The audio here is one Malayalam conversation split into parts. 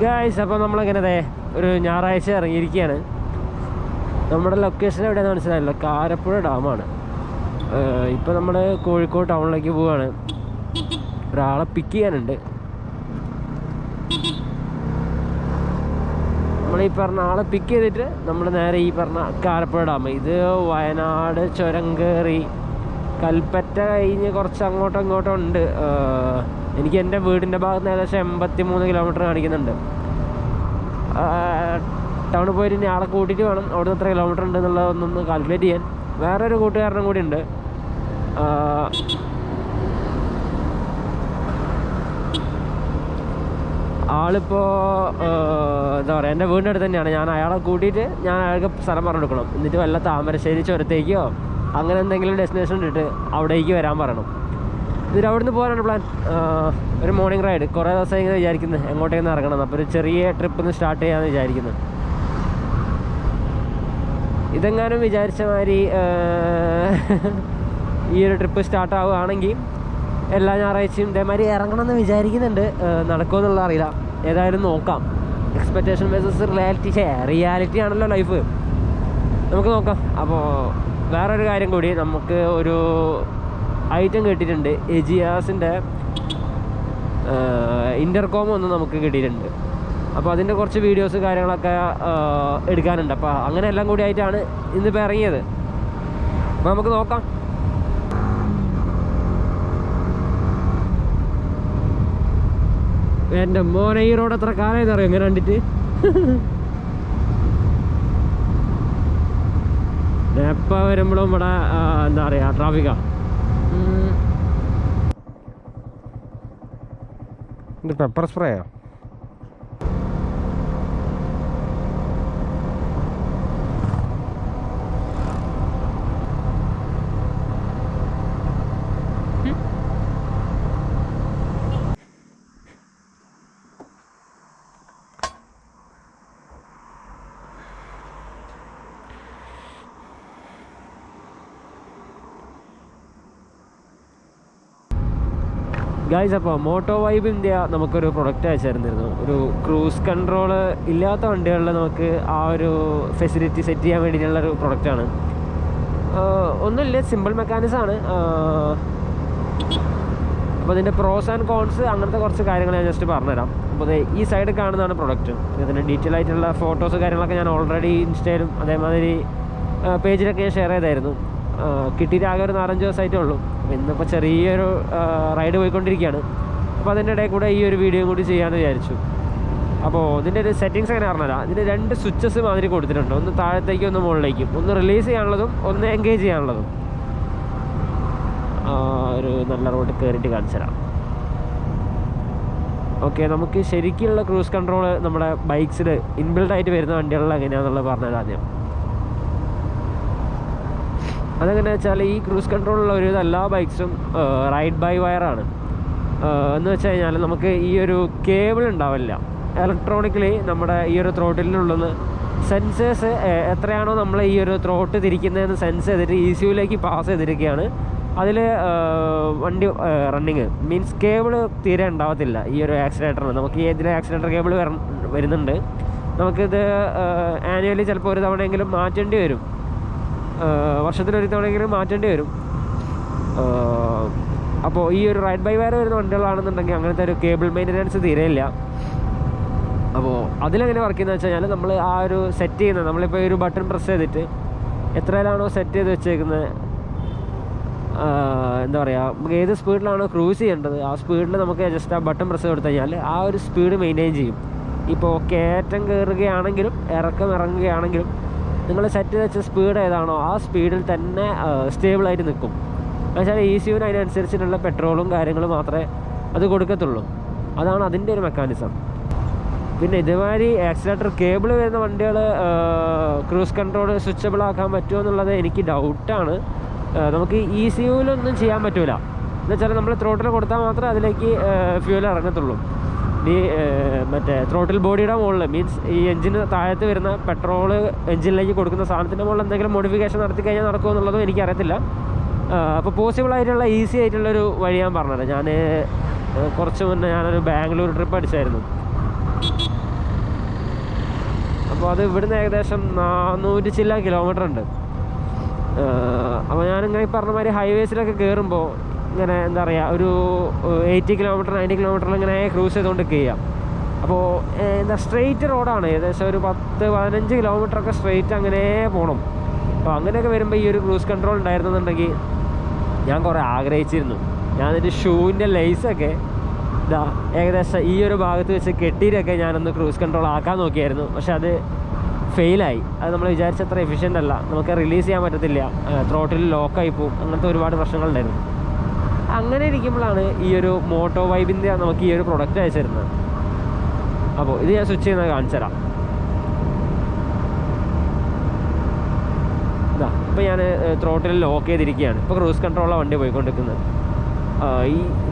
ഗായ്സ്, അപ്പോൾ നമ്മളിങ്ങനെ ഒരു ഞായറാഴ്ച ഇറങ്ങിയിരിക്കുകയാണ്. നമ്മുടെ ലൊക്കേഷൻ എവിടെയാണെന്ന് മനസ്സിലായല്ലോ, കാരപ്പുഴ ഡാമാണ്. ഇപ്പോൾ നമ്മൾ കോഴിക്കോട് ടൗണിലേക്ക് പോവുകയാണ്. ഒരാളെ പിക്ക് ചെയ്യാനുണ്ട്. നമ്മൾ ഈ പറഞ്ഞ ആളെ പിക്ക് ചെയ്തിട്ട് നമ്മൾ നേരെ ഈ പറഞ്ഞ കാരപ്പുഴ ഡാം, ഇത് വയനാട് ചുരം കയറി കൽപ്പറ്റ കഴിഞ്ഞ് കുറച്ച് അങ്ങോട്ടും ഇങ്ങോട്ടും ഉണ്ട്. എനിക്ക് എൻ്റെ വീടിൻ്റെ ഭാഗത്ത് നിന്ന് ഏകദേശം 83 കിലോമീറ്റർ കാണിക്കുന്നുണ്ട്. ടൗണിൽ പോയിട്ട് ഇനി ആളെ കൂട്ടിയിട്ട് വേണം അവിടെ എത്ര കിലോമീറ്റർ ഉണ്ട് എന്നുള്ളതൊന്നൊന്ന് കാൽക്കുലേറ്റ് ചെയ്യാൻ. വേറൊരു കൂട്ടുകാരനും കൂടി ഉണ്ട്. ആളിപ്പോൾ എന്താ പറയുക, എൻ്റെ വീടിൻ്റെ അടുത്ത് തന്നെയാണ്. ഞാൻ അയാളെ കൂട്ടിയിട്ട് ഞാൻ അയാൾക്ക് സ്ഥലം പറഞ്ഞു കൊടുക്കണം. എന്നിട്ട് വല്ല താമരശ്ശേരി ചുരത്തേക്കോ അങ്ങനെ എന്തെങ്കിലും ഡെസ്റ്റിനേഷൻ ഇട്ടിട്ട് അവിടേക്ക് വരാൻ പറയണം. എന്നിട്ട് അവിടെ നിന്ന് പോകാനാണ് പ്ലാൻ. ഒരു മോർണിംഗ് റൈഡ്. കുറേ ദിവസം ഇങ്ങനെ വിചാരിക്കുന്നത് എങ്ങോട്ടേന്ന് ഇറങ്ങണം. അപ്പോൾ ഒരു ചെറിയ ട്രിപ്പ് ഒന്ന് സ്റ്റാർട്ട് ചെയ്യാമെന്ന് വിചാരിക്കുന്നത്. ഇതെങ്ങാനും വിചാരിച്ച മാതിരി ഈ ഒരു ട്രിപ്പ് സ്റ്റാർട്ട് ആവുകയാണെങ്കിൽ എല്ലാ ഞായറാഴ്ചയും ഇതേമാതിരി ഇറങ്ങണമെന്ന് വിചാരിക്കുന്നുണ്ട്. നടക്കുമോ എന്നുള്ള അറിയില്ല. ഏതായാലും നോക്കാം. എക്സ്പെക്റ്റേഷൻ വേഴ്സസ് റിയാലിറ്റി ആണല്ലോ ലൈഫ്. നമുക്ക് നോക്കാം. അപ്പോൾ വേറൊരു കാര്യം കൂടി, നമുക്ക് ഒരു ഐറ്റം കിട്ടിയിട്ടുണ്ട്. എജിയാസിൻ്റെ ഇൻ്റർകോം ഒന്ന് നമുക്ക് കിട്ടിയിട്ടുണ്ട്. അപ്പോൾ അതിൻ്റെ കുറച്ച് വീഡിയോസ് കാര്യങ്ങളൊക്കെ എടുക്കാനുണ്ട്. അപ്പോൾ അങ്ങനെ എല്ലാം കൂടി ആയിട്ടാണ് ഇന്നിപ്പോൾ ഇറങ്ങിയത്. അപ്പോൾ നമുക്ക് നോക്കാം. എൻ്റെ മോനെ ഈ റോഡ് എത്ര കാലമായെന്ന് അറിയാം ഇങ്ങനെ കണ്ടിട്ട്. എപ്പോൾ വരുമ്പോഴും ഇവിടെ എന്താ പറയുക, ട്രാഫിക്കാണ്. ഇത് പെപ്പർ സ്പ്രേയോ? ഗൈസ്, അപ്പോൾ മോട്ടോ വൈബ് ഇന്ത്യ നമുക്കൊരു പ്രൊഡക്റ്റ് അയച്ചിരുന്നിരുന്നു. ഒരു ക്രൂസ് കൺട്രോൾ ഇല്ലാത്ത വണ്ടികളിൽ നമുക്ക് ആ ഒരു ഫെസിലിറ്റി സെറ്റ് ചെയ്യാൻ വേണ്ടിയിട്ടുള്ളൊരു പ്രൊഡക്റ്റാണ്. ഒന്നുമില്ല, സിമ്പിൾ മെക്കാനിസമാണ്. അപ്പോൾ ഇതിൻ്റെ പ്രോസ് ആൻഡ് കോൺസ് അങ്ങനത്തെ കുറച്ച് കാര്യങ്ങൾ ഞാൻ ജസ്റ്റ് പറഞ്ഞുതരാം. അപ്പോൾ ഈ സൈഡ് കാണുന്നതാണ് പ്രൊഡക്റ്റ്. ഇതിൻ്റെ ഡീറ്റെയിൽ ആയിട്ടുള്ള ഫോട്ടോസ് കാര്യങ്ങളൊക്കെ ഞാൻ ഓൾറെഡി ഇൻസ്റ്റയിലും അതേമാതിരി പേജിലൊക്കെ ഞാൻ ഷെയർ ചെയ്തായിരുന്നു. കിട്ടിയിട്ട് ആകെ ഒരു 4-5 ദിവസമായിട്ടേ ഉള്ളൂ. ഇന്നിപ്പോൾ ചെറിയൊരു റൈഡ് പോയിക്കൊണ്ടിരിക്കുകയാണ്. അപ്പോൾ അതിൻ്റെ ഇടയിൽ കൂടെ ഈ ഒരു വീഡിയോ കൂടി ചെയ്യാമെന്ന് വിചാരിച്ചു. അപ്പോൾ ഇതിൻ്റെ ഒരു സെറ്റിങ്സ് എങ്ങനെ പറഞ്ഞുതരാം. ഇതിന് 2 സ്വിച്ചസ് മാതിരി കൊടുത്തിട്ടുണ്ട്. ഒന്ന് താഴത്തേക്കും ഒന്ന് മുകളിലേക്കും. ഒന്ന് റിലീസ് ചെയ്യാനുള്ളതും ഒന്ന് എൻഗേജ് ചെയ്യാനുള്ളതും. ഒരു നല്ല റോഡ് കയറിയിട്ട് കാണിച്ചു തരാം. ഓക്കെ, നമുക്ക് ശരിക്കുള്ള ക്രൂസ് കൺട്രോൾ നമ്മുടെ ബൈക്സിൽ ഇൻബിൽഡായിട്ട് വരുന്ന വണ്ടികളിൽ എങ്ങനെയാണെന്നുള്ളത് പറഞ്ഞുതരാം ആദ്യം. അതെങ്ങനെയാണെന്ന് വെച്ചാൽ ഈ ക്രൂസ് കൺട്രോളുള്ള ഒരു എല്ലാ ബൈക്സും റൈഡ് ബൈ വയറാണ്. എന്ന് വെച്ച് കഴിഞ്ഞാൽ നമുക്ക് ഈ ഒരു കേബിൾ ഉണ്ടാവില്ല. ഇലക്ട്രോണിക്കലി നമ്മുടെ ഈ ഒരു ത്രോട്ടിലിനുള്ളിൽ സെൻസേഴ്സ് എത്രയാണോ നമ്മൾ ഈ ഒരു ത്രോട്ട് തിരിക്കുന്നതെന്ന് സെൻസ് ചെയ്തിട്ട് ECUലേക്ക് പാസ് ചെയ്തിരിക്കുകയാണ്. അതിൽ വണ്ടി റണ്ണിങ് മീൻസ് കേബിൾ തീരെ ഉണ്ടാവത്തില്ല. ഈ ഒരു ആക്സിലേറ്ററിന് നമുക്ക് ഇതിൽ ആക്സിലേറ്റർ കേബിൾ വരുന്നുണ്ട്. നമുക്കിത് ആനുവലി ചിലപ്പോൾ ഒരു തവണയെങ്കിലും മാറ്റേണ്ടി വരും. വർഷത്തിലൊരു തവണയെങ്കിലും മാറ്റേണ്ടി വരും. അപ്പോൾ ഈ ഒരു റൈഡ് ബൈ വയർ വരുന്ന വണ്ടികളാണെന്നുണ്ടെങ്കിൽ അങ്ങനത്തെ ഒരു കേബിൾ മെയിൻ്റനൻസ് തീരെയില്ല. അപ്പോൾ അതിലെങ്ങനെ വർക്ക് ചെയ്യുന്നത് വെച്ച് കഴിഞ്ഞാൽ നമ്മൾ ആ ഒരു സെറ്റ് ചെയ്യുന്നത്, നമ്മളിപ്പോൾ ഒരു ബട്ടൺ പ്രസ് ചെയ്തിട്ട് എത്രയിലാണോ സെറ്റ് ചെയ്ത് വെച്ചേക്കുന്നത്, എന്താ പറയുക, നമുക്ക് ഏത് സ്പീഡിലാണോ ക്രൂസ് ചെയ്യേണ്ടത് ആ സ്പീഡിൽ നമുക്ക് ജസ്റ്റ് ആ ബട്ടൺ പ്രസ് കൊടുത്തു കഴിഞ്ഞാൽ ആ ഒരു സ്പീഡ് മെയിൻറ്റെയിൻ ചെയ്യും. ഇപ്പോൾ കയറ്റം കയറുകയാണെങ്കിലും ഇറങ്ങുകയാണെങ്കിലും നിങ്ങൾ സെറ്റ് വെച്ച സ്പീഡ് ഏതാണോ ആ സ്പീഡിൽ തന്നെ സ്റ്റേബിളായിട്ട് നിൽക്കും. എന്നുവെച്ചാൽ ECUവിന് അതിനനുസരിച്ചിട്ടുള്ള പെട്രോളും കാര്യങ്ങളും മാത്രമേ അത് കൊടുക്കത്തുള്ളൂ. അതാണ് അതിൻ്റെ ഒരു മെക്കാനിസം. പിന്നെ ഇതുമാതിരി ആക്സിലേറ്റർ കേബിൾ വരുന്ന വണ്ടികൾ ക്രൂസ് കൺട്രോൾ സ്വിച്ചബിൾ ആക്കാൻ പറ്റുമോ എന്നുള്ളത് എനിക്ക് ഡൗട്ടാണ്. നമുക്ക് ECUവിലൊന്നും ചെയ്യാൻ പറ്റില്ല. എന്നുവെച്ചാൽ നമ്മൾ ത്രോട്ടിൽ കൊടുത്താൽ മാത്രമേ അതിലേക്ക് ഫ്യൂൽ ഇറങ്ങത്തുള്ളൂ. ഈ മറ്റേ ത്രോട്ടിൽ ബോഡിയുടെ മുകളിൽ മീൻസ് ഈ എഞ്ചിന് താഴത്ത് വരുന്ന പെട്രോള് എഞ്ചിനിലേക്ക് കൊടുക്കുന്ന സാധനത്തിൻ്റെ മുകളിൽ എന്തെങ്കിലും മോഡിഫിക്കേഷൻ നടത്തി കഴിഞ്ഞാൽ നടക്കുമോ എന്നുള്ളതും എനിക്കറിയത്തില്ല. അപ്പോൾ പോസിബിൾ ആയിട്ടുള്ള ഈസി ആയിട്ടുള്ളൊരു വഴി ഞാൻ പറഞ്ഞത്. ഞാൻ കുറച്ച് മുന്നേ ഞാനൊരു ബാംഗ്ലൂർ ട്രിപ്പ് അടിച്ചായിരുന്നു. അപ്പോൾ അത് ഇവിടുന്ന് ഏകദേശം 400 ചില്ല കിലോമീറ്റർ ഉണ്ട്. അപ്പോൾ ഞാനിങ്ങനെ ഈ പറഞ്ഞ മാതിരി ഹൈവേസിലൊക്കെ കയറുമ്പോൾ ഇങ്ങനെ എന്താ പറയുക ഒരു 80 കിലോമീറ്റർ 90 കിലോമീറ്ററിൽ ഇങ്ങനെ ക്രൂസ് ചെയ്തുകൊണ്ട് ചെയ്യാം. അപ്പോൾ എന്താ സ്ട്രെയിറ്റ് റോഡാണ്, ഏകദേശം ഒരു 10-15 കിലോമീറ്ററൊക്കെ സ്ട്രെയിറ്റ് അങ്ങനെ പോകണം. അപ്പോൾ അങ്ങനെയൊക്കെ വരുമ്പോൾ ഈ ഒരു ക്രൂസ് കൺട്രോൾ ഉണ്ടായിരുന്നെന്നുണ്ടെങ്കിൽ ഞാൻ കുറേ ആഗ്രഹിച്ചിരുന്നു. ഞാനൊരു ഷൂവിൻ്റെ ലേസൊക്കെ ഇതാ ഏകദേശം ഈ ഒരു ഭാഗത്ത് വെച്ച് കെട്ടിയിട്ടൊക്കെ ഞാനൊന്ന് ക്രൂസ് കൺട്രോൾ ആക്കാൻ നോക്കിയായിരുന്നു. പക്ഷെ അത് ഫെയിലായി. അത് നമ്മൾ വിചാരിച്ചത്ര എഫിഷ്യൻ്റ് അല്ല, നമുക്ക് റിലീസ് ചെയ്യാൻ പറ്റത്തില്ല, ത്രോട്ടിൽ ലോക്കായി പോകും, അങ്ങനത്തെ ഒരുപാട് പ്രശ്നങ്ങളുണ്ടായിരുന്നു. അങ്ങനെ ഇരിക്കുമ്പോഴാണ് ഈ ഒരു മോട്ടോ വൈബിൻ്റെ നമുക്ക് ഈ ഒരു പ്രൊഡക്റ്റ് അയച്ചു തരുന്നത്. അപ്പോൾ ഇത് ഞാൻ സ്വിച്ച് ചെയ്യുന്നത് കാണിച്ചു തരാം. ഇതാ ഇപ്പോൾ ഞാൻ ത്രോട്ടിൽ ലോക്ക് ചെയ്തിരിക്കുകയാണ്. ഇപ്പോൾ ക്രൂസ് കൺട്രോളാണ് വണ്ടി പോയിക്കൊണ്ടിരിക്കുന്നത്.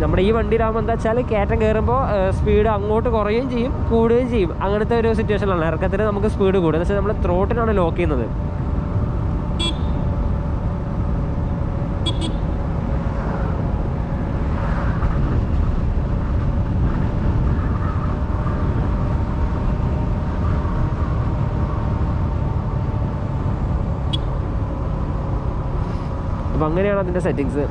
നമ്മുടെ ഈ വണ്ടിയിലാകുമ്പോൾ എന്താ വെച്ചാൽ കയറ്റം കയറുമ്പോൾ സ്പീഡ് അങ്ങോട്ട് കുറയുകയും ചെയ്യും കൂടുകയും ചെയ്യും. അങ്ങനത്തെ ഒരു സിറ്റുവേഷനിലാണ്. ഇറക്കത്തിൽ നമുക്ക് സ്പീഡ് കൂടുക എന്ന് വെച്ചാൽ നമ്മൾ ത്രോട്ടിനാണ് ലോക്ക് ചെയ്യുന്നത്. അപ്പോൾ അങ്ങനെയാണ് അതിൻ്റെ സെറ്റിങ്സ്.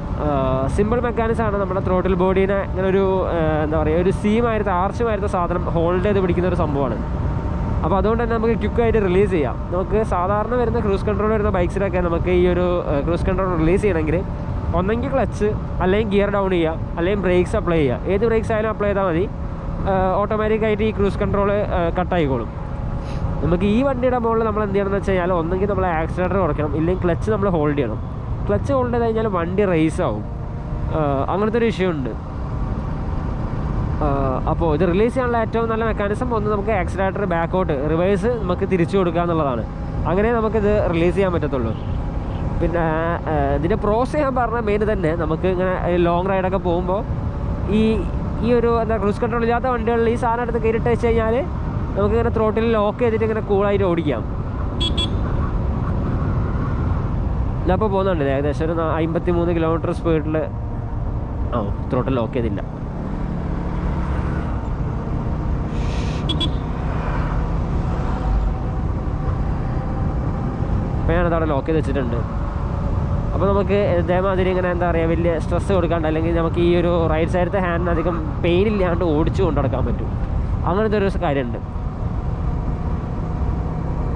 സിമ്പിൾ മെക്കാനിക്സ് ആണ്. നമ്മുടെ ത്രോട്ടിൽ ബോഡീനെ ഇങ്ങനെ ഒരു എന്താ പറയുക ഒരു സീമായിരുന്ന ആർച്ചുമായിരുന്ന സാധനം ഹോൾഡ് ചെയ്ത് പിടിക്കുന്ന ഒരു സംഭവമാണ്. അപ്പോൾ അതുകൊണ്ട് തന്നെ നമുക്ക് ക്വിക്കായിട്ട് റിലീസ് ചെയ്യാം. നമുക്ക് സാധാരണ വരുന്ന ക്രൂസ് കൺട്രോൾ വരുന്ന ബൈക്സിലൊക്കെ നമുക്ക് ഈ ഒരു ക്രൂസ് കൺട്രോൾ റിലീസ് ചെയ്യണമെങ്കിൽ ഒന്നെങ്കിൽ ക്ലച്ച്, അല്ലെങ്കിൽ ഗിയർ ഡൗൺ ചെയ്യുക, അല്ലെങ്കിൽ ബ്രേക്സ് അപ്ലൈ ചെയ്യുക. ഏത് ബ്രേക്സ് ആയാലും അപ്ലൈ ചെയ്താൽ മതി, ഓട്ടോമാറ്റിക്കായിട്ട് ഈ ക്രൂസ് കൺട്രോൾ കട്ടായിക്കോളും. നമുക്ക് ഈ വണ്ടിയുടെ മുകളിൽ നമ്മൾ എന്ത് ചെയ്യണമെന്ന് വെച്ച് കഴിഞ്ഞാൽ ഒന്നെങ്കിൽ നമ്മൾ ആക്സിലേറ്റർ കുറയ്ക്കണം, ഇല്ലെങ്കിൽ ക്ലച്ച് നമ്മൾ ഹോൾഡ് ചെയ്യണം. ക്ലച്ച് ഹോൾഡ് ചെയ്ത് കഴിഞ്ഞാൽ വണ്ടി റേസ് ആവും. അങ്ങനത്തെ ഒരു ഇഷ്യൂ ഉണ്ട്. അപ്പോൾ ഇത് റിലീസ് ചെയ്യാനുള്ള ഏറ്റവും നല്ല മെക്കാനിസം ഒന്ന് നമുക്ക് ആക്സിലേറ്റർ ബാക്കോട്ട് റിവേഴ്സ് നമുക്ക് തിരിച്ചു കൊടുക്കുക എന്നുള്ളതാണ്. അങ്ങനെ നമുക്കിത് റിലീസ് ചെയ്യാൻ പറ്റത്തുള്ളൂ. പിന്നെ ഇതിൻ്റെ പ്രോസ് ചെയ്യാൻ പറഞ്ഞ മെയിൻ തന്നെ നമുക്ക് ഇങ്ങനെ ലോങ് റൈഡൊക്കെ പോകുമ്പോൾ ഈ ഒരു എന്താ ക്രൂസ് കൺട്രോൾ ഇല്ലാത്ത വണ്ടികളിൽ ഈ സാധനം എടുത്ത് കയറിയിട്ട് വെച്ച് കഴിഞ്ഞാൽ നമുക്കിങ്ങനെ ത്രോട്ടിൽ ലോക്ക് ചെയ്തിട്ട് ഇങ്ങനെ കൂളായിട്ട് ഓടിക്കാം. ഞാനിപ്പോൾ പോകുന്നുണ്ട് ഏകദേശം ഒരു 53 കിലോമീറ്റർ സ്പീഡിൽ. ത്രോട്ടിൽ ലോക്ക് ചെയ്തില്ല. അപ്പോൾ ഞാനതവിടെ ലോക്ക് ചെയ്ത് വെച്ചിട്ടുണ്ട്. അപ്പോൾ നമുക്ക് ഇതേമാതിരി ഇങ്ങനെ എന്താ പറയുക വലിയ സ്ട്രെസ് കൊടുക്കാണ്ട്, അല്ലെങ്കിൽ നമുക്ക് ഈ ഒരു റൈറ്റ് സൈഡത്തെ ഹാൻഡിന് അധികം പെയിൻ ഇല്ലാണ്ട് ഓടിച്ചു കൊണ്ടുനടക്കാൻ പറ്റും. അങ്ങനത്തെ ഒരു കാര്യമുണ്ട്.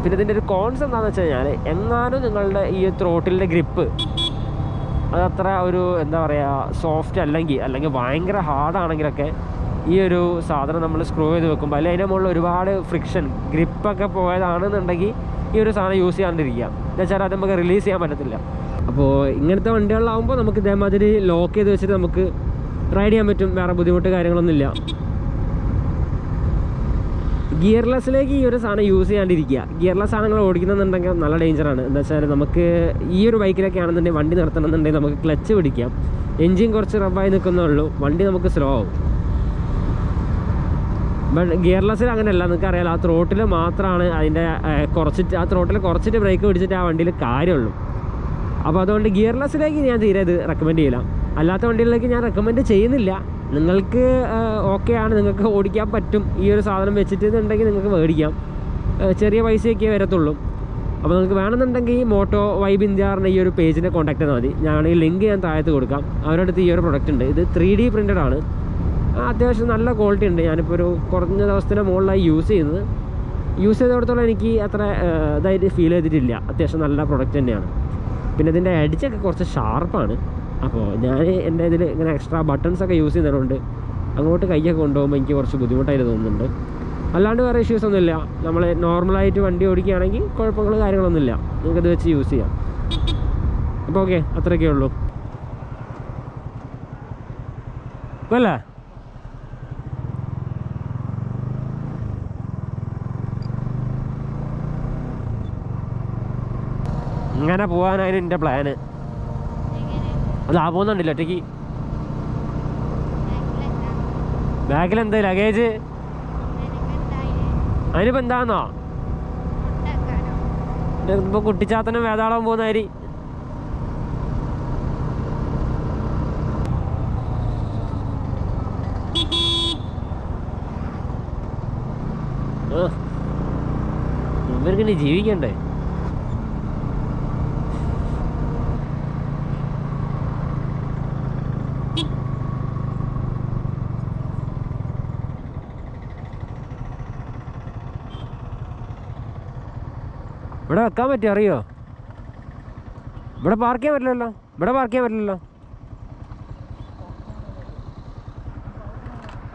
പിന്നെ ഇതിൻ്റെ ഒരു കോൺസ് എന്താണെന്ന് വെച്ച് കഴിഞ്ഞാൽ എങ്ങാനും നിങ്ങളുടെ ഈ ത്രോട്ടിലിൻ്റെ ഗ്രിപ്പ് അതത്ര ഒരു എന്താ പറയുക സോഫ്റ്റ് അല്ലെങ്കിൽ ഭയങ്കര ഹാർഡാണെങ്കിലൊക്കെ ഈ ഒരു സാധനം നമ്മൾ സ്ക്രൂ ചെയ്ത് വെക്കുമ്പോൾ അല്ലെങ്കിൽ അതിൻ്റെ മുകളിൽ ഒരുപാട് ഫ്രിക്ഷൻ ഗ്രിപ്പൊക്കെ പോയതാണെന്നുണ്ടെങ്കിൽ ഈ ഒരു സാധനം യൂസ് ചെയ്യാണ്ടിരിക്കുക. എന്ന് വെച്ചാൽ അത് നമുക്ക് റിലീസ് ചെയ്യാൻ പറ്റത്തില്ല. അപ്പോൾ ഇങ്ങനത്തെ വണ്ടികളിലാകുമ്പോൾ നമുക്ക് ഇതേമാതിരി ലോക്ക് ചെയ്ത് വെച്ചിട്ട് നമുക്ക് റൈഡ് ചെയ്യാൻ പറ്റും. വേറെ ബുദ്ധിമുട്ട് കാര്യങ്ങളൊന്നുമില്ല. ഗിയർലെസ്സിലേക്ക് ഈ ഒരു സാധനം യൂസ് ചെയ്യാണ്ടിരിക്കുക. ഗിയർലെസ് സാധനങ്ങൾ ഓടിക്കുന്നുണ്ടെങ്കിൽ നല്ല ഡേഞ്ചറാണ്. എന്താ വെച്ചാൽ നമുക്ക് ഈ ഒരു ബൈക്കിലൊക്കെ ആണെന്നുണ്ടെങ്കിൽ വണ്ടി നിർത്തണമെന്നുണ്ടെങ്കിൽ നമുക്ക് ക്ലച്ച് പിടിക്കാം, എൻജിൻ കുറച്ച് റബ്ബായി നിൽക്കുന്നുള്ളൂ, വണ്ടി നമുക്ക് സ്ലോ ആവും. ബട്ട് ഗിയർലെസ്സിൽ അങ്ങനെയല്ല. നിങ്ങൾക്ക് അറിയാലോ, ആ ത്രോട്ടിൽ മാത്രമാണ് അതിൻ്റെ കുറച്ചിട്ട് ബ്രേക്ക് പിടിച്ചിട്ട് ആ വണ്ടിയിൽ കാര്യമുള്ളൂ. അപ്പോൾ അതുകൊണ്ട് ഗിയർലെസ്സിലേക്ക് ഞാൻ തീരെ ഇത് റെക്കമെൻഡ് ചെയ്യില്ല. അല്ലാത്ത വണ്ടികളിലേക്ക് ഞാൻ റെക്കമെൻഡ് ചെയ്യുന്നില്ല. നിങ്ങൾക്ക് ഓക്കെ ആണ്, നിങ്ങൾക്ക് ഓടിക്കാൻ പറ്റും ഈ ഒരു സാധനം വെച്ചിട്ടുണ്ടെങ്കിൽ നിങ്ങൾക്ക് മേടിക്കാം. ചെറിയ പൈസയൊക്കെ വരത്തുള്ളൂ. അപ്പോൾ നിങ്ങൾക്ക് വേണമെന്നുണ്ടെങ്കിൽ ഈ മോട്ടോ വൈബ് ഇന്ത്യ ഈ ഒരു പേജിനെ കോൺടാക്ട് ചെയ്താൽ മതി. ഞാൻ ഈ ലിങ്ക് ഞാൻ താഴത്ത് കൊടുക്കാം. അവരുടെ അടുത്ത് ഈ ഒരു പ്രൊഡക്റ്റ് ഉണ്ട്. ഇത് 3D പ്രിൻ്റഡ് ആണ്. അത്യാവശ്യം നല്ല ക്വാളിറ്റി ഉണ്ട്. ഞാനിപ്പോൾ ഒരു കുറഞ്ഞ ദിവസത്തിന് മുകളിലായി യൂസ് ചെയ്തിടത്തോളം എനിക്ക് അത്ര ഇതായിട്ട് ഫീൽ ചെയ്തിട്ടില്ല. അത്യാവശ്യം നല്ല പ്രൊഡക്റ്റ് തന്നെയാണ്. പിന്നെ ഇതിൻ്റെ എഡ്ജൊക്കെ കുറച്ച് ഷാർപ്പാണ്. അപ്പോൾ ഞാൻ എൻ്റെ ഇതിൽ ഇങ്ങനെ എക്സ്ട്രാ ബട്ടൺസൊക്കെ യൂസ് ചെയ്യുന്നതുകൊണ്ട് അങ്ങോട്ട് കൈയൊക്കെ കൊണ്ടുപോകുമ്പോൾ എനിക്ക് കുറച്ച് ബുദ്ധിമുട്ടായിട്ട് തോന്നുന്നുണ്ട്. അല്ലാണ്ട് വേറെ ഇഷ്യൂസ് ഒന്നുമില്ല. നമ്മൾ നോർമലായിട്ട് വണ്ടി ഓടിക്കുകയാണെങ്കിൽ കുഴപ്പങ്ങൾ കാര്യങ്ങളൊന്നുമില്ല. നിങ്ങൾക്കത് വെച്ച് യൂസ് ചെയ്യാം. അപ്പോൾ ഓക്കെ, അത്രയൊക്കെ ഉള്ളൂ അല്ലേ? ഇങ്ങനെ പോകാനായിരുന്നു എൻ്റെ പ്ലാന്. അത് പോകുന്നുണ്ടല്ലോ ഒറ്റയ്ക്ക്. ബാഗിലെന്താ ലഗേജ്? അതിനിപ്പോൾ എന്താണെന്നോ ഇപ്പോൾ കുട്ടിച്ചാത്തനും വേതാളം പോകുന്നവര്. ഇവർക്കിനി ജീവിക്കണ്ടേ? ഇവിടെ വെക്കാൻ പറ്റുമോ അറിയോ? ഇവിടെ പാർക്ക് ചെയ്യാൻ പറ്റില്ലല്ലോ. ഇവിടെ പാർക്ക് ചെയ്യാൻ പറ്റില്ലല്ലോ.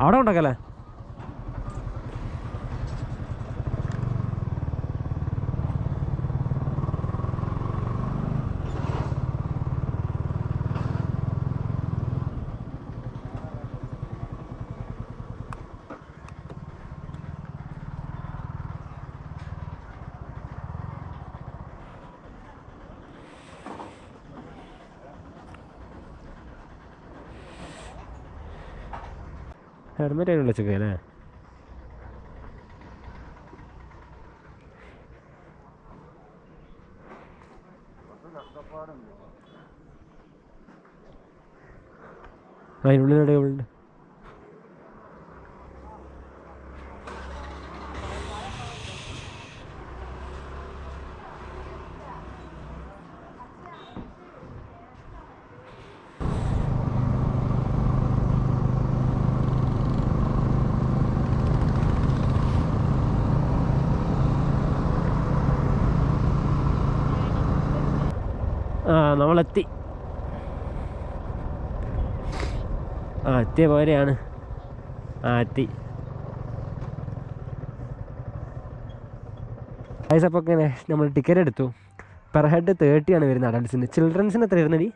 അവിടെ ഉണ്ടാക്കല്ലേ? ഹെൽമെറ്റ് അതിനുള്ള വെച്ചേക്കല്ലേ? അതിനുള്ളിൽ എവിടെയുണ്ട്? നമ്മളെത്തി. എത്തിയ പോലെയാണ്. എത്തി. അപ്പോൾ ഇങ്ങനെ നമ്മൾ ടിക്കറ്റ് എടുത്തു. പെർ ഹെഡ് 30 ആണ് വരുന്നത് അഡൽസിന്. ചിൽഡ്രൻസിന് എത്ര വരുന്നത്?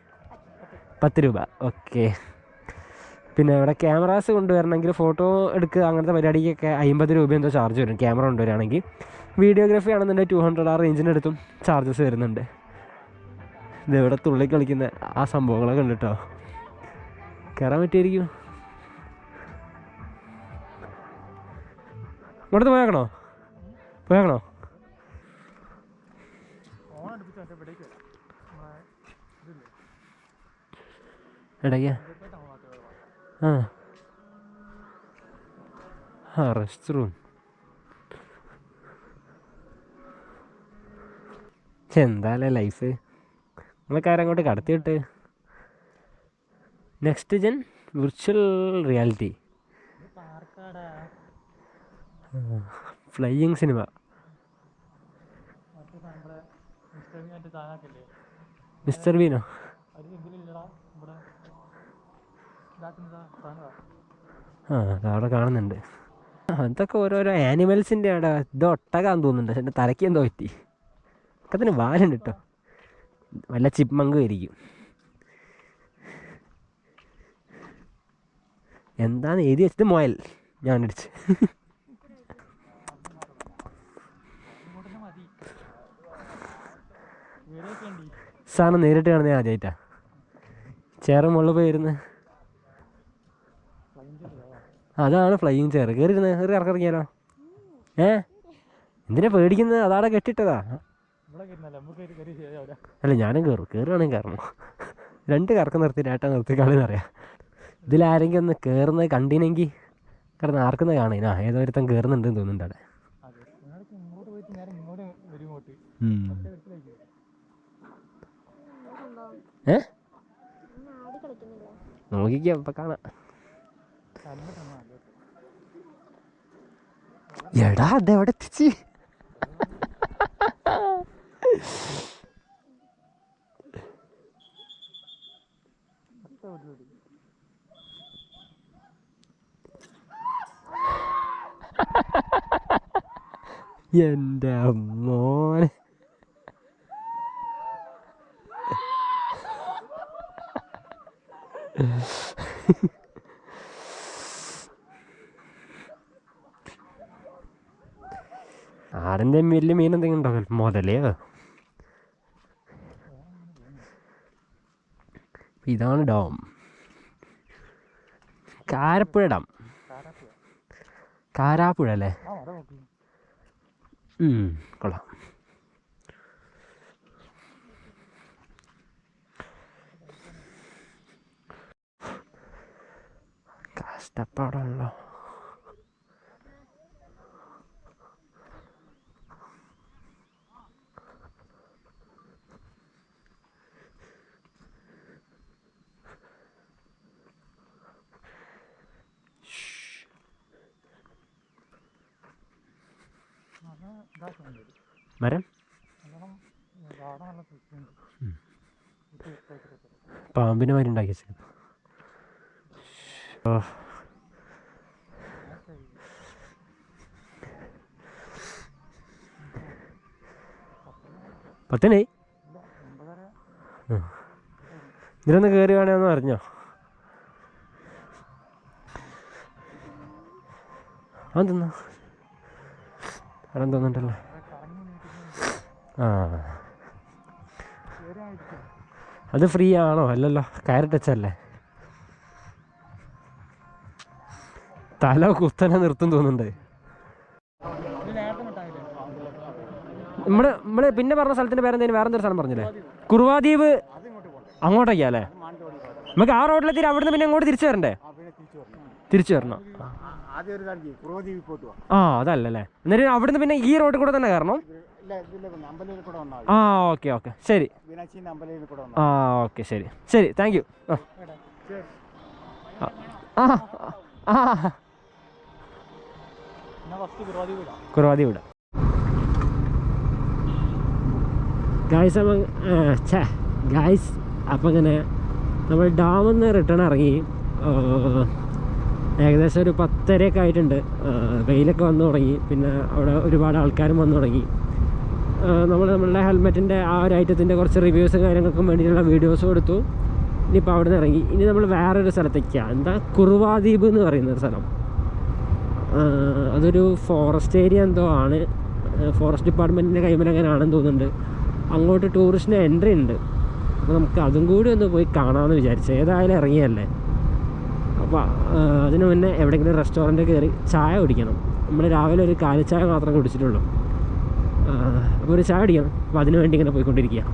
10 രൂപ. ഓക്കെ. പിന്നെ ഇവിടെ ക്യാമറാസ് കൊണ്ടുവരണമെങ്കിൽ ഫോട്ടോ എടുക്കുക അങ്ങനത്തെ പരിപാടിക്കൊക്കെ 50 രൂപ എന്തോ ചാർജ് വരും ക്യാമറ കൊണ്ടുവരികയാണെങ്കിൽ. വീഡിയോഗ്രാഫി ആണെന്നുണ്ടെങ്കിൽ 200 ആ റേഞ്ചിനടുത്തും ചാർജസ് വരുന്നുണ്ട്. ഇതെവിടെ തുള്ളി കളിക്കുന്ന ആ സംഭവങ്ങളൊക്കെ ഉണ്ട് കേട്ടോ. കയറാൻ പറ്റിയായിരിക്കും. ഇങ്ങോട്ട് പോയാക്കണോ? ഇടയ്ക്ക് റെസ്റ്റ് റൂം. എന്താല്ലേ ലൈഫ്. നമ്മളൊക്കെ ആരങ്ങോട്ട് കടത്തിയിട്ട്. Next gen virtual reality, flying cinema. Mister ബീനോ? അവിടെ കാണുന്നുണ്ട്. അതൊക്കെ ഓരോരോ ആനിമൽസിൻ്റെ അവിടെ. ഇത് ഒട്ടകാന്ന് തോന്നുന്നുണ്ട്. പക്ഷെ എൻ്റെ തലയ്ക്ക് എന്തോ പറ്റി. ഒക്കത്തിന് വാലുണ്ട് കേട്ടോ. വല്ല ചിപ്മങ്ക് ആയിരിക്കും. എന്താന്ന് എഴുതി വെച്ചത്? മുയൽ. ഞാൻ അടിച്ച്. സാധനം നേരിട്ട് കാണുന്നത് ആദ്യമായിട്ടാ. ചെയറ് മുകളിൽ പോയി ഇരുന്ന്. അതാണ് ഫ്ലൈയിങ് ചെയർ. കയറിയിരുന്ന് ഇറക്കിറങ്ങിയാലോ? എന്തിനാ പേടിക്കുന്നത്? അതാടെ കെട്ടിട്ടതാ. അല്ല ഞാനും കയറുകയാണെങ്കിൽ കയറണം. 2 കറക്കം നിർത്തിയിട്ട് ഏട്ടാ നിർത്തിക്കാണെന്നറിയാം. ഇതിലാരെങ്കിലും ഒന്ന് കയറുന്നത് കണ്ടിനെങ്കിൽ കിടന്ന് ആർക്കുന്നത് കാണാ. ഏതോ ഒരുത്തം കയറുന്നുണ്ടെന്ന് തോന്നുന്നുണ്ട് അവിടെ. നോക്കിക്കാം, ഇപ്പം കാണാം. എടാ അതെവിടെ എത്തിച്ച്? എൻ്റെ മോനെ. ആടിൻ്റെ വലിയ മീൻ എന്തെങ്കിലും ഉണ്ടാവും. മുതലയോ? ഇതാണ് ഡാം. കാരപ്പുഴ ഡാം. കാരാപ്പുഴ അല്ലേ? കൊള്ളാം. കഷ്ടപ്പാടാണല്ലോ. മരം പാമ്പിന് മാതിരി ഉണ്ടാക്കി വെച്ചത്. പത്തനായി ഇതിലൊന്ന് കയറി വേണമെന്ന് അറിഞ്ഞോ? അതെന്താ അവിടെ തോന്നുന്നുണ്ടല്ലോ. ആ അത് ഫ്രീ ആണോ? അല്ലല്ലോ, കയറി ടച്ചല്ലേ. തല കുത്തനെ നിർത്തും തോന്നുന്നുണ്ട്. നമ്മള് പിന്നെ പറഞ്ഞ സ്ഥലത്തിന്റെ പേരെന്തേലും വേറെന്തൊരു സ്ഥലം പറഞ്ഞില്ലേ? കുറുവാദ്വീപ്. അങ്ങോട്ടേക്കാ അല്ലേ? നമുക്ക് ആ റോഡിലെത്തി അവിടുന്ന് പിന്നെ അങ്ങോട്ട് തിരിച്ചു വരണ്ടേ? തിരിച്ചു വരണം. ആ അതല്ലേ. എന്നിട്ട് അവിടുന്ന് പിന്നെ ഈ റോഡിൽ കൂടെ തന്നെ കയറണം. ആ ഓക്കെ ഓക്കെ ശരി. ആ ഓക്കെ ശരി ശരി, താങ്ക് യു. ആ ആ കുറുവാദ്വീപ് ഗായ്സ്. അപ്പം ഇങ്ങനെ നമ്മൾ ഡാമിൽ നിന്ന് റിട്ടേൺ ഇറങ്ങി. ഏകദേശം ഒരു 10:30 ആയിട്ടുണ്ട്. വെയിലൊക്കെ വന്നു തുടങ്ങി. പിന്നെ അവിടെ ഒരുപാട് ആൾക്കാരും വന്നു തുടങ്ങി. നമ്മളുടെ ഹെൽമെറ്റിൻ്റെ ആ ഒരു ഐറ്റത്തിൻ്റെ കുറച്ച് റിവ്യൂസും കാര്യങ്ങൾക്കും വേണ്ടിയിട്ടുള്ള വീഡിയോസും എടുത്തു. ഇനിയിപ്പോൾ അവിടെ നിന്ന് ഇറങ്ങി. ഇനി നമ്മൾ വേറൊരു സ്ഥലത്തേക്കാണ്. എന്താ കുറുവാദ്വീപ് എന്ന് പറയുന്നൊരു സ്ഥലം. അതൊരു ഫോറസ്റ്റ് ഏരിയ എന്തോ ആണ്. ഫോറസ്റ്റ് ഡിപ്പാർട്ട്മെൻറ്റിൻ്റെ കൈമലങ്ങനാണെന്ന് തോന്നുന്നുണ്ട്. അങ്ങോട്ട് ടൂറിസ്റ്റിന് എൻട്രി ഉണ്ട്. അപ്പോൾ നമുക്ക് അതും കൂടി ഒന്ന് പോയി കാണാമെന്ന് വിചാരിച്ചു. ഏതായാലും ഇറങ്ങിയല്ലേ. അപ്പോൾ അതിന് മുന്നേ എവിടെയെങ്കിലും റെസ്റ്റോറൻറ്റ് കയറി ചായ കുടിക്കണം. നമ്മൾ രാവിലെ ഒരു കാലിച്ചായ മാത്രമേ കുടിച്ചിട്ടുള്ളൂ. അപ്പോൾ ഒരു ചായ കുടിക്കണം. അപ്പോൾ അതിന് വേണ്ടി ഇങ്ങനെ പോയിക്കൊണ്ടിരിക്കുക.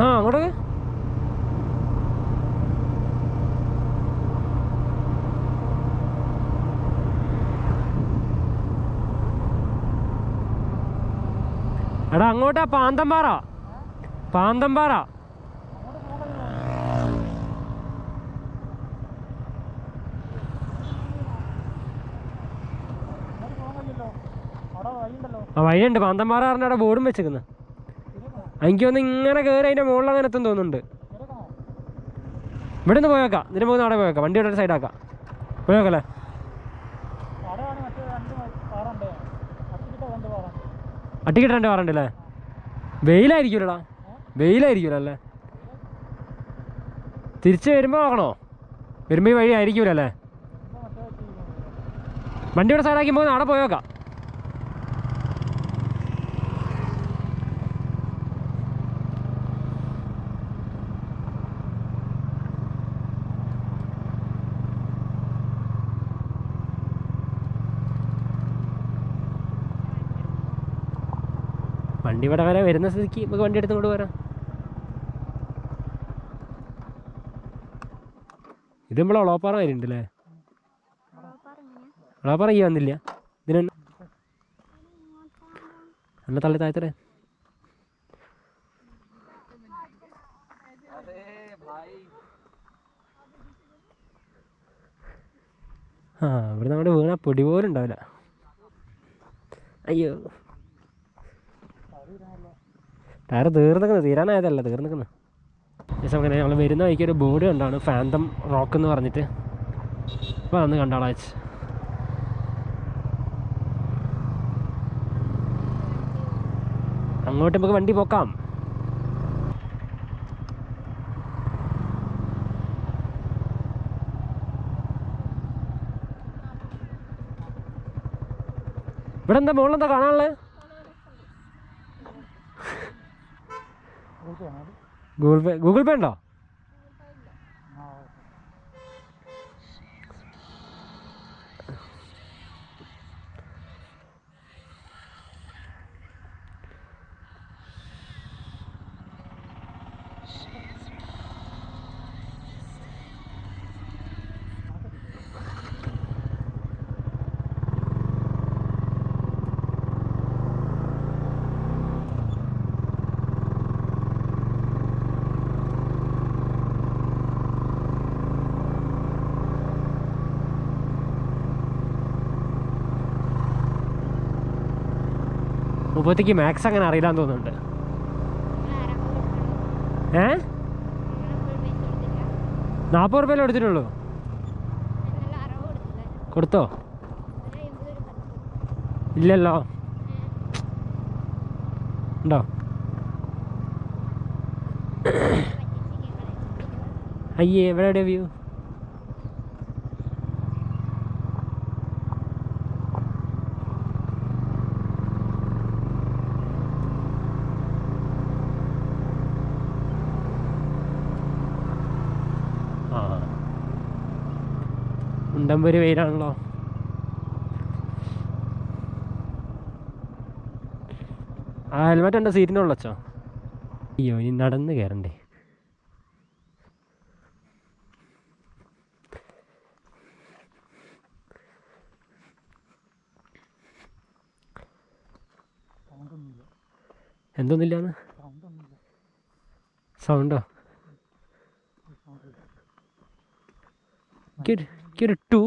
ആ അങ്ങോട്ടൊക്കെ എടാ അങ്ങോട്ടാ പാന്തമ്പാറ. പാന്തമ്പാറ ആ വഴിയുണ്ട്. പാന്തമ്പാറ പറഞ്ഞ അവിടെ ബോർഡും വെച്ചേക്കുന്നത്. എനിക്കൊന്ന് ഇങ്ങനെ കയറി അതിൻ്റെ മുകളിൽ അങ്ങനെ എത്തും തോന്നുന്നുണ്ട്. ഇവിടെ നിന്ന് പോയേക്കാം. ഇതിന് പോകുന്ന അവിടെ പോയേക്കാം. വണ്ടി ഇവിടെ സൈഡാക്കാം. പോയേക്കല്ലേ? അട്ടിക്കിട്ട് 2 പാറുണ്ടല്ലേ? വെയിലായിരിക്കുമല്ലോടാ. വെയിലായിരിക്കുമല്ലോ. തിരിച്ച് വരുമ്പോൾ നോക്കണോ? വരുമ്പോൾ ഈ വഴി ആയിരിക്കുമല്ലേ? വണ്ടി ഇവിടെ സൈഡാക്കി പോകുന്ന അവിടെ പോയേക്കാം. വണ്ടി ഇവിടെ വരെ വരുന്ന സ്ഥിതിക്ക് നമുക്ക് വണ്ടി എടുത്ത് ഇങ്ങോട്ട് വരാം. ഇത് നമ്മൾ ഒളോപ്പാറ വരുന്നുണ്ടല്ലേ? ഒളോപ്പാറ ഈ വന്നില്ല. ഇതിന് നല്ല തള്ളി താഴത്തേ. ആ ഇവിടെ നമ്മുടെ വീണ പൊടി പോലും ഉണ്ടാവില്ല. അയ്യോ ടയർ തീർന്നിക്കുന്നു. തീരാനായതല്ല, തീർന്നിക്കുന്നു. ശേഷം അങ്ങനെ ഞങ്ങൾ വരുന്ന വഴിക്ക് ഒരു ബോർഡ് കണ്ടാണ്, ഫാന്തം റോക്ക് എന്ന് പറഞ്ഞിട്ട്. അപ്പോൾ അതൊന്ന് കണ്ടാളാച്ച്. അങ്ങോട്ട് നമുക്ക് വണ്ടി പോക്കാം. ഇവിടെ എന്താ മുകളിലെന്താ കാണാനുള്ളത്? ഗൂഗിൾ പേ ഉണ്ടോ? മുപ്പത്തിക്ക് മാക്സ് അങ്ങനെ അറിയില്ലാന്ന് തോന്നുന്നുണ്ട്. 40 റുപ്യല്ലേ കൊടുത്തിട്ടുള്ളൂ? കൊടുത്തോ? ഇല്ലല്ലോ. ഉണ്ടോ? അയ്യേ, എവിടെ വ്യൂ? ഉണ്ടമ്പൊരു വെയിലാണല്ലോ. ആ ഹെൽമെറ്റ് എൻ്റെ സീറ്റിൻ്റെ ഉള്ള വെച്ചോ. അയ്യോ, ഇനി നടന്ന് കയറണ്ടേ. എന്തൊന്നുമില്ലാന്ന് സൗണ്ടോ? എനിക്കൊരു ടൂ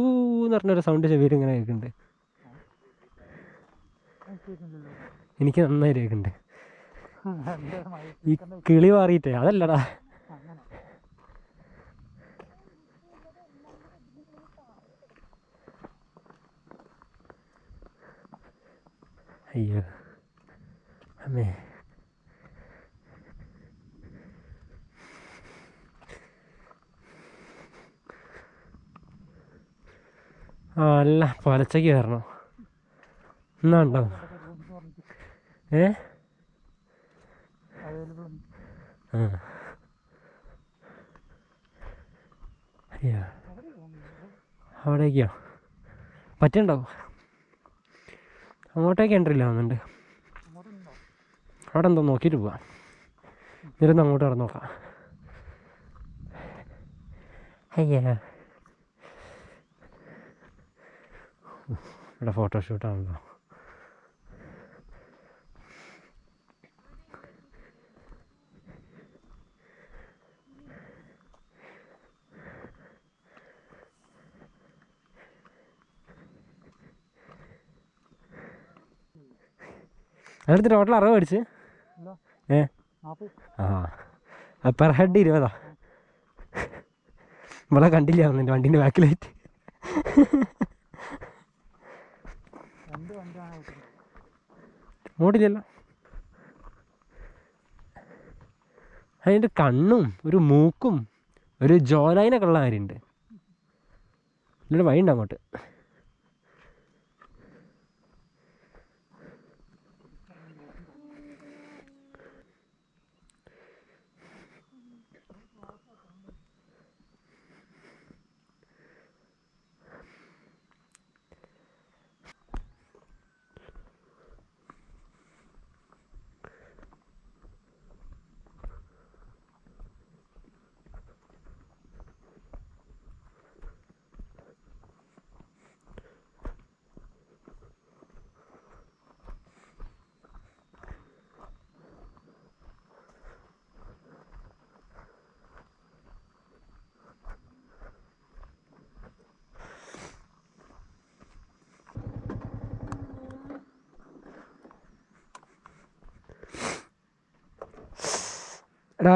എന്ന് പറഞ്ഞൊരു സൗണ്ട് ചെവിയിൽ ഇങ്ങനെ കേൾക്കുന്നുണ്ട്. എനിക്ക് നന്നായി കേൾക്കുന്നുണ്ട്. ഈ കിളി മാറിയിട്ടേ അതല്ലടാ. അയ്യോ അമ്മേ. അല്ല, പൊലച്ചയ്ക്ക് കയറണോ എന്നാ ഉണ്ടോ? അയ്യോ, അവിടേക്കോ പറ്റുണ്ടാവും. അങ്ങോട്ടേക്ക് എൻട്രില്ല വന്നിട്ടുണ്ട്. അവിടെ എന്തോ നോക്കിയിട്ട് പോവാം. ഇരുന്ന് അങ്ങോട്ട് കടന്നു നോക്കാം. അയ്യാ, ഇവിടെ ഫോട്ടോഷൂട്ടാണല്ലോ. അടുത്ത് ടോട്ടൽ 60 മേടിച്ച്. Per head 20. നമ്മളെ കണ്ടില്ല എൻ്റെ വണ്ടീൻ്റെ ബാക്കിലായിട്ട്. ഓടില്ലല്ലോ. അതിൻ്റെ കണ്ണും ഒരു മൂക്കും ഒരു ജോലൈനൊക്കെ ഉള്ള കാര്യമുണ്ട്. ഇതിലൊരു വഴിയുണ്ട് അങ്ങോട്ട്.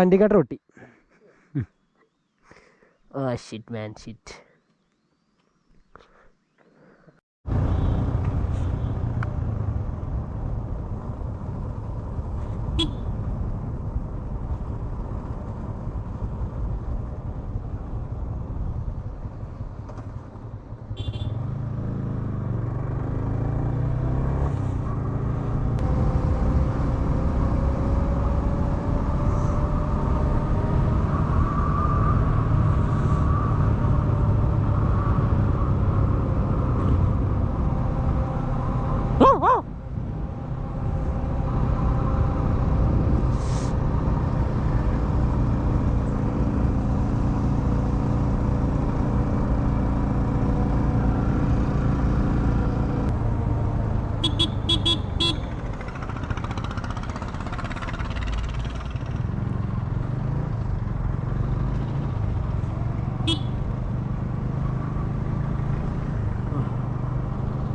ഇൻഡിക്കേറ്റർ പൊട്ടി. ഷിറ്റ് മാൻ ഷിറ്റ്.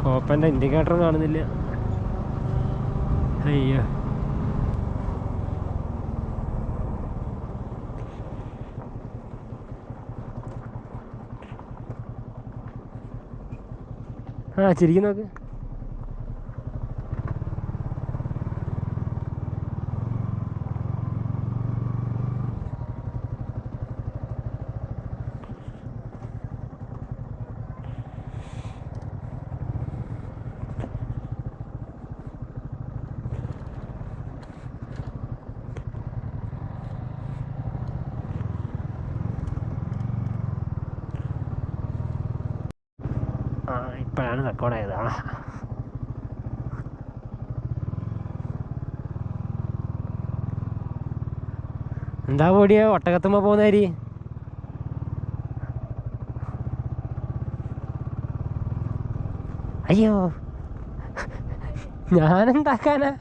കോപ്പൻ്റെ ഇൻഡിക്കേറ്റർ കാണുന്നില്ല. അയ്യോ ആ ചിരിക്കും നോക്ക്. ആ ഇപ്പോഴാണ് റെക്കോർഡായത്. ആ എന്താ പൊടിയോ ഒട്ടകത്തുമ്മ പോകുന്നേരി? അയ്യോ ഞാനെന്താക്കാനാ,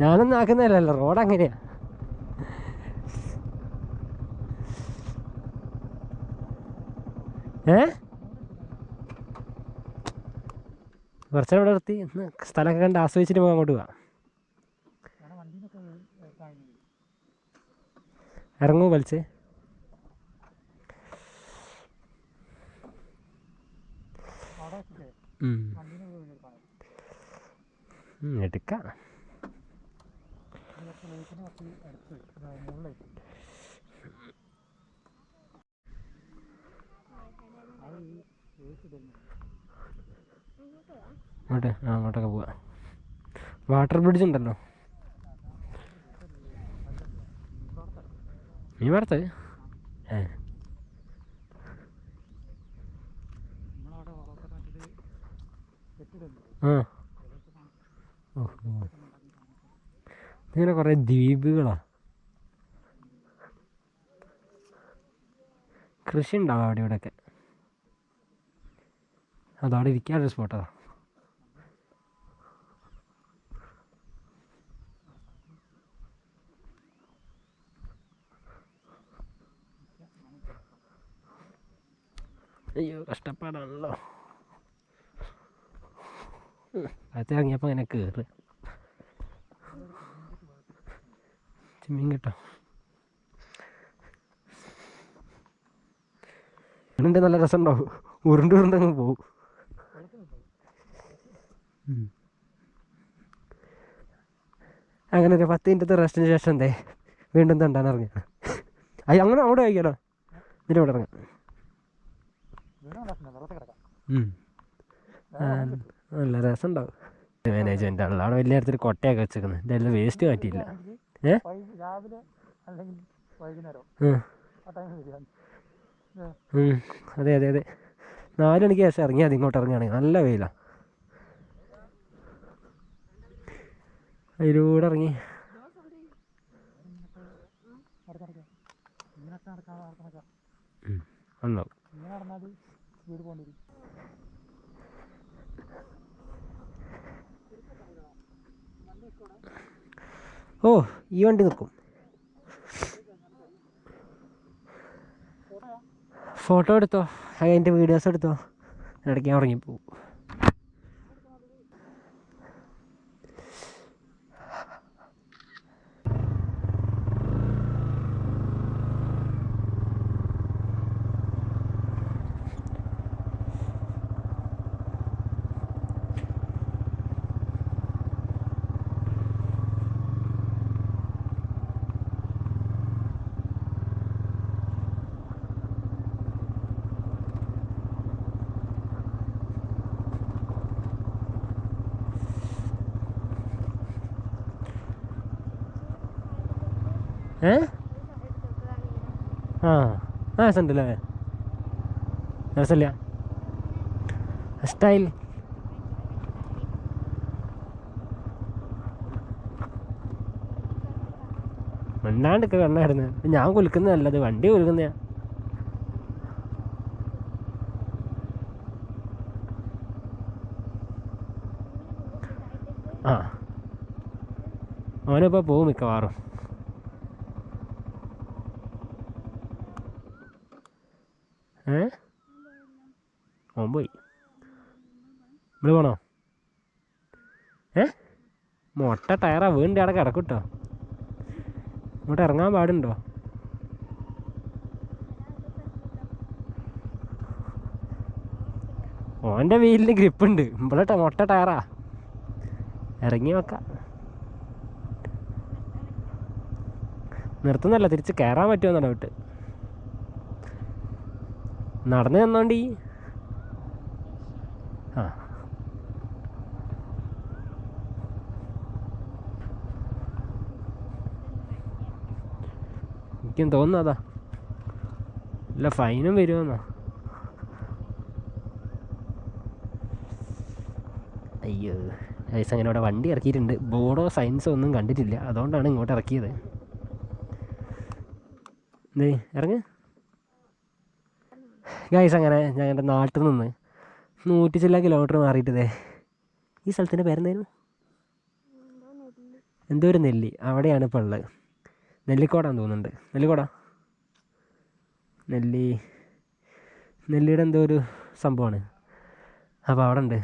ഞാനൊന്നും ആക്കുന്നില്ലല്ലോ, റോഡ് അങ്ങനെയാ. കുറച്ചേരം ഇവിടെ നിർത്തി സ്ഥലമൊക്കെ കണ്ട് ആസ്വദിച്ചിട്ട് പോകാൻ, അങ്ങോട്ട് പോവാം. ഇറങ്ങൂ വലിച്ചേ. എടുക്കാം. അങ്ങോട്ട് അങ്ങോട്ടൊക്കെ പോവാം. വാട്ടർ ബ്രിഡ്ജ് ഉണ്ടല്ലോ. നീ വാർത്ത ആ ഇങ്ങനെ കുറേ ദ്വീപുകളാ. കൃഷി ഉണ്ടാവും അവിടെ ഇവിടെയൊക്കെ. അതവിടെ ഇരിക്കാനൊരു സ്പോട്ടാ. അയ്യോ കഷ്ടപ്പാടാണല്ലോ. അകത്ത് ഇറങ്ങിയപ്പോൾ അങ്ങനെ കയറ് ചെമ്മീൻ കിട്ടോ. ഇതുണ്ട്, നല്ല രസമുണ്ടാവും. ഉരുണ്ടങ്ങ് പോവും. അങ്ങനെ ഒരു 10 മിനിറ്റത്തെ റെസ്റ്റിന് ശേഷം എന്തേ വീണ്ടും തണ്ടാൻ ഇറങ്ങിയാണ്. അയ്യ അങ്ങനെ അവിടെ കഴിക്കാലോ, ഇതിൻ്റെ ഇവിടെ ഇറങ്ങാം. നല്ല രസം ഉണ്ടാവും. മാനേജ്മെൻ്റ് ആണല്ലോ അവിടെ വലിയ കാര്യത്തിൽ കൊട്ടയൊക്കെ വെച്ചേക്കുന്നത്. എൻ്റെ എല്ലാം വേസ്റ്റ് മാറ്റിയില്ല. അതെ അതെ അതെ, 4 മണിക്ക് ശേഷം ഇറങ്ങിയാൽ അത് ഇങ്ങോട്ട് ഇറങ്ങുകയാണെങ്കിൽ നല്ല വെയിലാണ്. അതിലൂടെ ഇറങ്ങി ഉണ്ടാവും. ഓ ഈ വണ്ടി നിൽക്കും. ഫോട്ടോ എടുത്തോ, അതിൻ്റെ വീഡിയോസ് എടുത്തോ, ഇടയ്ക്ക് ഞാൻ ഉറങ്ങിപ്പോവും. ആ ആ രസമുണ്ടല്ലേ, രസമില്ല സ്റ്റൈൽ. മിണ്ടാണ്ടൊക്കെ കണ്ണായിരുന്നു. ഞാൻ കുലുക്കുന്നതല്ലത്, വണ്ടി കുലുക്കുന്നതാ. ആ അവനിപ്പോൾ പോവും മിക്കവാറും. ഓൻ പോയി. ഇവിടെ പോണോ? മൊട്ട ടയറാ വീണ്ടും അവിടെ കിടക്കും കേട്ടോ. ഇങ്ങോട്ട് ഇറങ്ങാൻ പാടുണ്ടോ? ഓൻ്റെ വീലിന് ഗ്രിപ്പുണ്ട്. ഇവിടെ മൊട്ട ടയറാ. ഇറങ്ങി നോക്കാം. നിർത്തുന്നല്ല, തിരിച്ച് കയറാൻ പറ്റുമെന്നാണ് വിട്ട് നടന്ന് തന്നോണ്ടി. ആ എനിക്കും തോന്നുന്നതാ. ഇല്ല ഫൈനും വരുമെന്നാ. അയ്യോ ഗൈസ്, അങ്ങനെ ഇവിടെ വണ്ടി ഇറക്കിയിട്ടുണ്ട്. ബോർഡോ സൈൻസോ ഒന്നും കണ്ടിട്ടില്ല, അതുകൊണ്ടാണ് ഇങ്ങോട്ട് ഇറക്കിയത്. ഇറങ്ങ് ഗൈസ്. അങ്ങനെ ഞങ്ങളുടെ നാട്ടിൽ നിന്ന് 100 ചില്ല കിലോമീറ്റർ മാറിയിട്ടതേ ഈ സ്ഥലത്തിൻ്റെ പേരെന്തായിരുന്നു? എന്തോ ഒരു നെല്ലി, അവിടെയാണ് ഇപ്പോൾ ഉള്ളത്. നെല്ലിക്കോടാന്ന് തോന്നുന്നുണ്ട്. നെല്ലിയുടെ എന്തോ ഒരു സംഭവമാണ്. അപ്പോൾ അവിടെ ഉണ്ട്.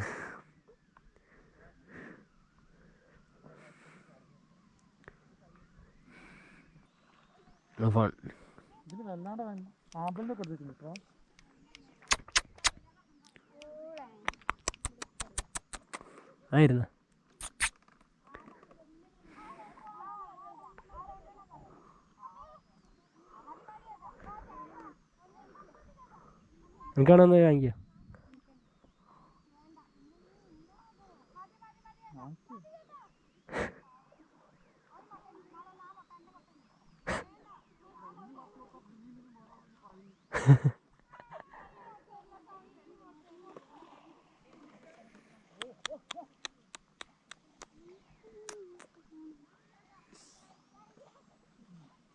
ഫോൺ ആയിരുന്നു. എനിക്കാണോന്ന് വാങ്ങിക്കോ.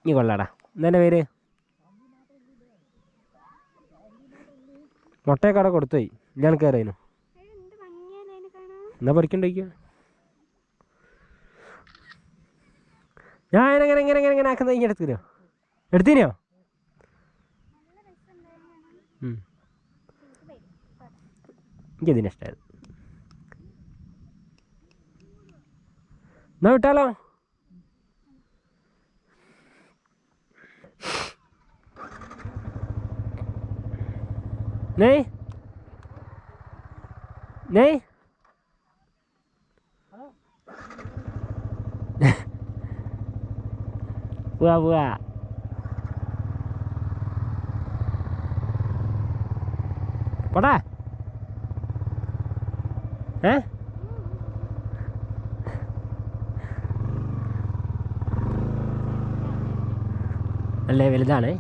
നീ കൊള്ളാടാ. എന്താ പേര്? മുട്ടയൊക്കെ അവിടെ കൊടുത്തുപോയി. ഇല്ലാണ്ട് കയറിയതിനു എന്നാ പഠിക്കണ്ടേക്കോ. ഞാൻ എങ്ങനെ ആക്കുന്നത് ഇങ്ങനെ എടുത്തീനോ? എനിക്കതിന് ഇഷ്ടമായത്. എന്നാ വിട്ടാലോ? നെയ് പോവാ പോടാ. അല്ലേ വലുതാണ്.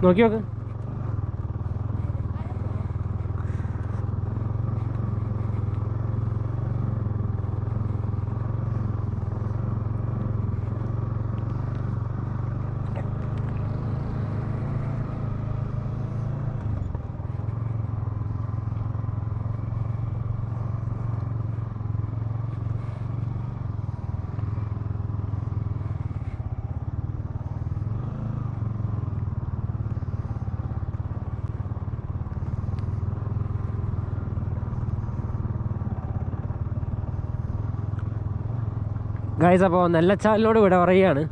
നോക്കി നോക്ക്. ഗൈസ്, അപ്പോൾ നെല്ലച്ചാലിനോട് ഇവിടെ പറയുകയാണ്.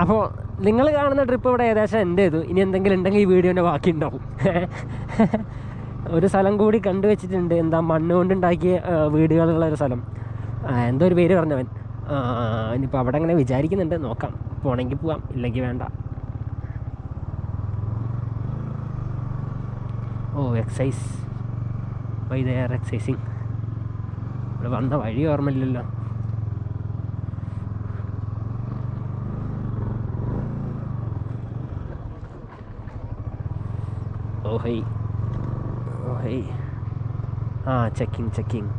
അപ്പോൾ നിങ്ങൾ കാണുന്ന ട്രിപ്പ് ഇവിടെ ഏകദേശം എൻ്റെ ചെയ്തു. ഇനി എന്തെങ്കിലും ഉണ്ടെങ്കിൽ ഈ വീഡിയോൻ്റെ ബാക്കി ഉണ്ടാവും. ഒരു സ്ഥലം കൂടി കണ്ടുവച്ചിട്ടുണ്ട്. എന്താ മണ്ണ് കൊണ്ടുണ്ടാക്കിയ വീടുകളുള്ള ഒരു സ്ഥലം. എന്തോ ഒരു പേര് പറഞ്ഞവൻ. ഇനിയിപ്പോൾ അവിടെ അങ്ങനെ വിചാരിക്കുന്നുണ്ട്. നോക്കാം, പോകണമെങ്കിൽ പോവാം, ഇല്ലെങ്കിൽ വേണ്ട. Oh exercise, why they are exercising. ഇവിടെ വന്ന വഴി ഓർമ്മയില്ലല്ലോ. Oh hey, checking